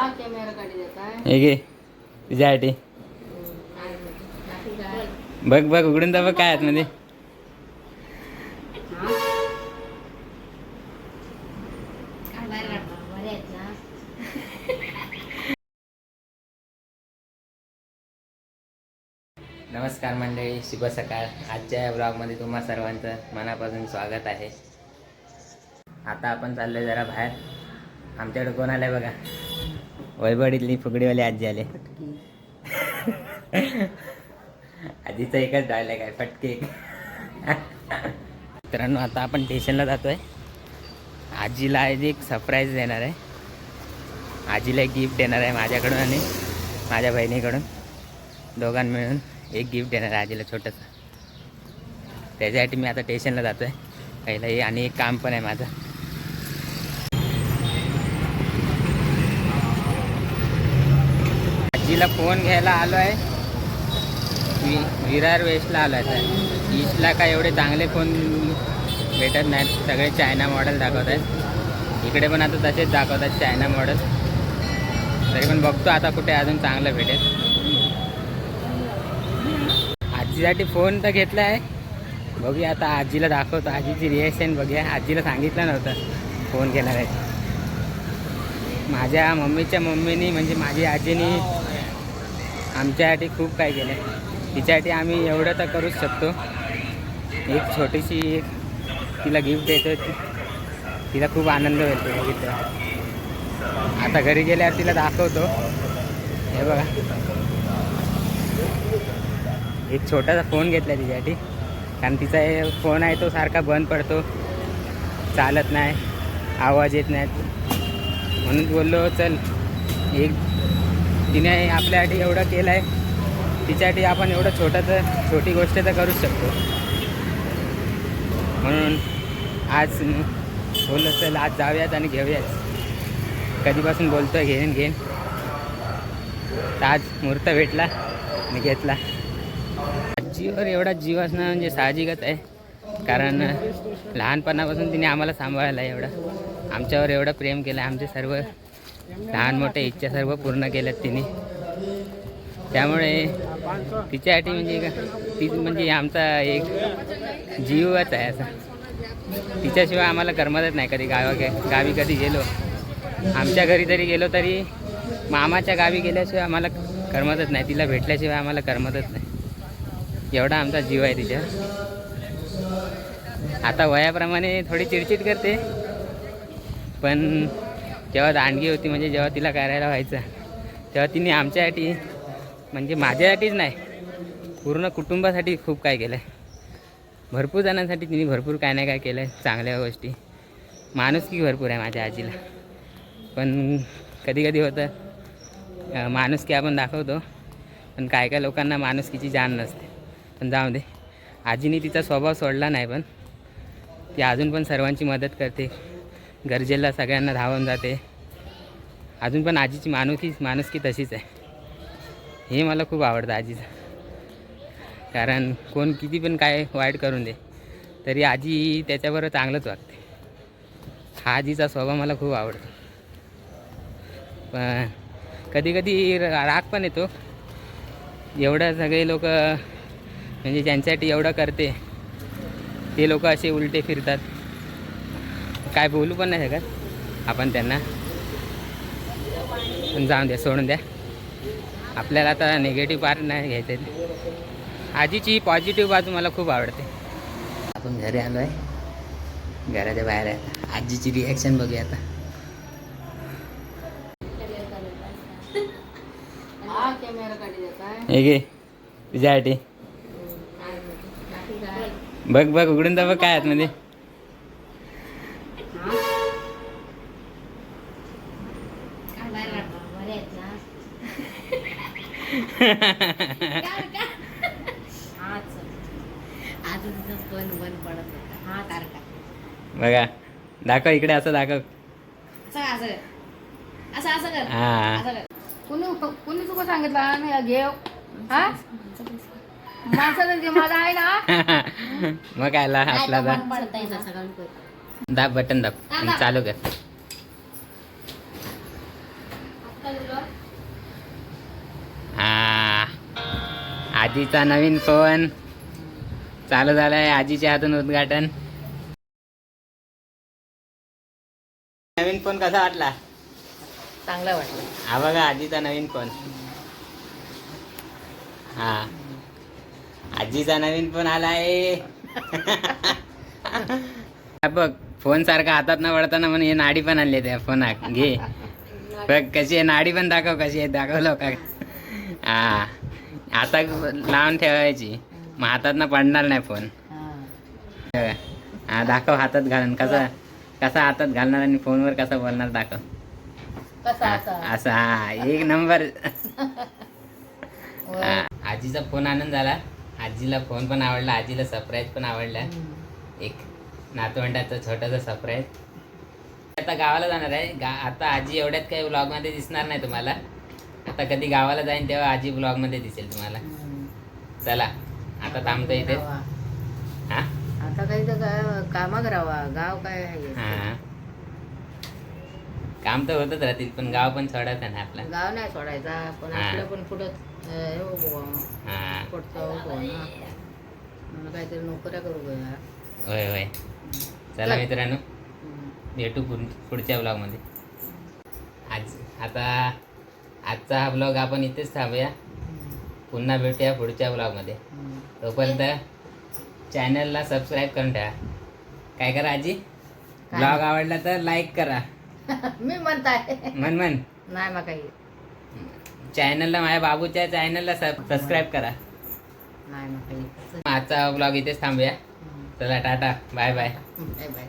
हे घे तुझ्यासाठी. बघ बघ उघडून तर बघ काय आतमध्ये. नमस्कार मंडळी, शुभ सकाळ. आजच्या या ब्लॉगमध्ये तुम्हा सर्वांचं मनापासून स्वागत आहे. आता आपण चाललोय जरा बाहेर. आमच्याकडे कोण आलंय बघा, वैभडीतली फुगडीवाली आजी आले. आजीचा एकच डायलॉग आहे, फटके. मित्रांनो, आता आपण स्टेशनला जातोय. आजीला आज एक सरप्राईज देणार आहे. आजीला एक गिफ्ट देणार आहे माझ्याकडून आणि माझ्या बहिणीकडून. दोघांना मिळून एक गिफ्ट देणार आहे आजीला, छोटंसं. त्याच्यासाठी मी आता स्टेशनला जातो आहे पहिलं हे, आणि एक काम पण आहे माझं. आजीला फोन घ्यायला आलो आहे. विरार वेस्टला आलो आहे. ईस्टला काय एवढे चांगले फोन भेटत नाहीत, सगळे चायना मॉडेल दाखवत आहेत. इकडे पण आता तसेच दाखवतात चायना मॉडेल. तरी पण बघतो आता कुठे अजून चांगलं भेटेल. आजीसाठी फोन तर घेतला आहे, बघूया आता आजीला दाखवतो. आजीची रिॲक्शन बघूया. आजीला सांगितलं नव्हतं फोन घेणार आहे. माझ्या मम्मीच्या मम्मीनी म्हणजे माझी आजीनी आमच्यासाठी खूप काय केलं आहे. तिच्यासाठी आम्ही एवढं तर करूच शकतो. एक छोटीशी एक तिला गिफ्ट देतो. तिला खूप आनंद होईल ते बघितलं. आता घरी गेल्यावर तिला दाखवतो. हे बघा, एक छोटासा फोन घेतला आहे तिच्यासाठी. कारण तिचा फोन आहे तो सारखा बंद पडतो, चालत नाही, आवाज येत नाहीत. म्हणून बोललो चल, एक तिने आपल्यासाठी एवढं केलं आहे, तिच्यासाठी आपण एवढं छोटी गोष्ट तर करूच शकतो. म्हणून आज बोललो चल आज जाऊयात आणि घेऊयात. कधीपासून बोलतोय घेईन. तर आज मुहूर्त भेटला आणि घेतला. आजीवर एवढा जीव असणं म्हणजे साहजिकच आहे. कारण लहानपणापासून तिने आम्हाला सांभाळायला एवढं, आमच्यावर एवढं प्रेम केलं. आमचे सर्व लहान मोठे इच्छा सर्व पूर्ण केल्यात तिने. त्यामुळे तिच्यासाठी म्हणजे ती म्हणजे आमचा एक जीवच आहे असा. तिच्याशिवाय आम्हाला करमतच नाही. कधी गावी कधी गेलो, आमच्या घरी जरी गेलो तरी मामाच्या गावी गेल्याशिवाय आम्हाला करमतच नाही. तिला भेटल्याशिवाय आम्हाला करमतच नाही. एवढा आमचा जीव आहे तिच्या. आता वयाप्रमाणे थोडी चिडचिड करते, पण जेव्हा दांडगी होती म्हणजे जेव्हा तिला करायला व्हायचं तेव्हा तिने आमच्यासाठी म्हणजे माझ्यासाठीच नाही, पूर्ण कुटुंबासाठी खूप काय केलं आहे. भरपूर जणांसाठी तिने भरपूर काय नाही काय केलं आहे, चांगल्या गोष्टी. माणुसकी भरपूर आहे माझ्या आजीला. पण कधी कधी होतं माणुसकी आपण दाखवतो, पण काय काय लोकांना माणुसकीची जाण नसते. पण जाऊ दे, आजीने तिचा स्वभाव सोडला नाही. पण ती अजून पण सर्वांची मदत करते, गरजेला सगळ्यांना धावून जाते. अजून पण आजीची माणुसकी तशीच आहे. हे मला खूप आवडतं आजीचं. कारण कोण किती पण काय वाईट करून दे तरी आजी त्याच्याबरोबर चांगलंच वागते. हा आजीचा स्वभाव मला खूप आवडतो. पण कधी कधी राग पण येतो. एवढं सगळे लोक म्हणजे ज्यांच्यासाठी एवढं करते ते लोक असे उलटे फिरतात. काय बोलू पण नाही शकत आपण त्यांना. पण जाऊन द्या, सोडून द्या. आपल्याला आता निगेटिव्ह पार्ट नाही घ्यायचं. आजीची पॉझिटिव्ह बाजू मला खूप आवडते. आपण घरी आलो आहे, घराच्या बाहेर आहे. आजीची रिॲक्शन बघूया आता. हे घे तुझ्यासाठी. बघ बघ उघडून तर बघ काय आतमध्ये. बघा, दाखव इकडे, असं दाखव. हा, कुणी तुका सांगितलं घेव? हा माणसाचं माझा आहे ना. मग काय असला तर दाब, बटन दाब, चालू कर. हा आजीचा नवीन फोन चालू झालाय. आजीच्या हातून उद्घाटन. नवीन फोन कसा वाटला? चांगला वाटलं. हा बघा आजीचा नवीन फोन. हा आजीचा नवीन फोन आलाय. हा बघ फोन सारखा हातात न वळताना म्हणून हे नाडी पण आणली त्या फोनाक. घे बघ कशी आहे नाडी पण दाखव कशी आहे. दाखवलं का? हा आता लावून ठेवायची मग हातात ना पडणार नाही फोन. हा दाखव हातात घालून कसा कसा हातात घालणार आणि फोनवर कसा बोलणार दाखव. असा हा एक नंबर. आजीचा फोन आनंद झाला. आजीला फोन पण आवडला. आजीला सरप्राईज पण आवडला. एक नातवंडाचं छोटंसं सरप्राईज. आता गावाला जाणार आहे. आता आजी एवढ्यात काही व्लॉगमध्ये दिसणार नाही तुम्हाला. आता कधी गावाला जाईन तेव्हा आजी व्लॉगमध्ये दिसेल तुम्हाला. चला आता थांबतो इथे. हा आता काही तर काय कामा करावा. गाव काय आहे? हा काम तर होतच राहतील पण गाव पण सोडायचं ना आपला. गाव नाही सोडायचा पण आपलं पण पुढं हा काहीतरी नोकऱ्या करू गया. होय होय. चला मित्रांनो भेटू पुढच्या ब्लॉगमध्ये. आता आजचा हा ब्लॉग आपण इथेच थांबूया. पुन्हा भेटूया पुढच्या ब्लॉगमध्ये. तोपर्यंत चॅनलला सबस्क्राईब करून ठेवा. काय करा आजी? ब्लॉग आवडला तर लाईक करा. मी म्हणताय मन नाही मग काही चॅनलला माझ्या बाबूच्या चॅनलला सबस्क्राईब करा. नाही मग काही आजचा ब्लॉग इथेच थांबूया. चला tata bye bye. Bye bye.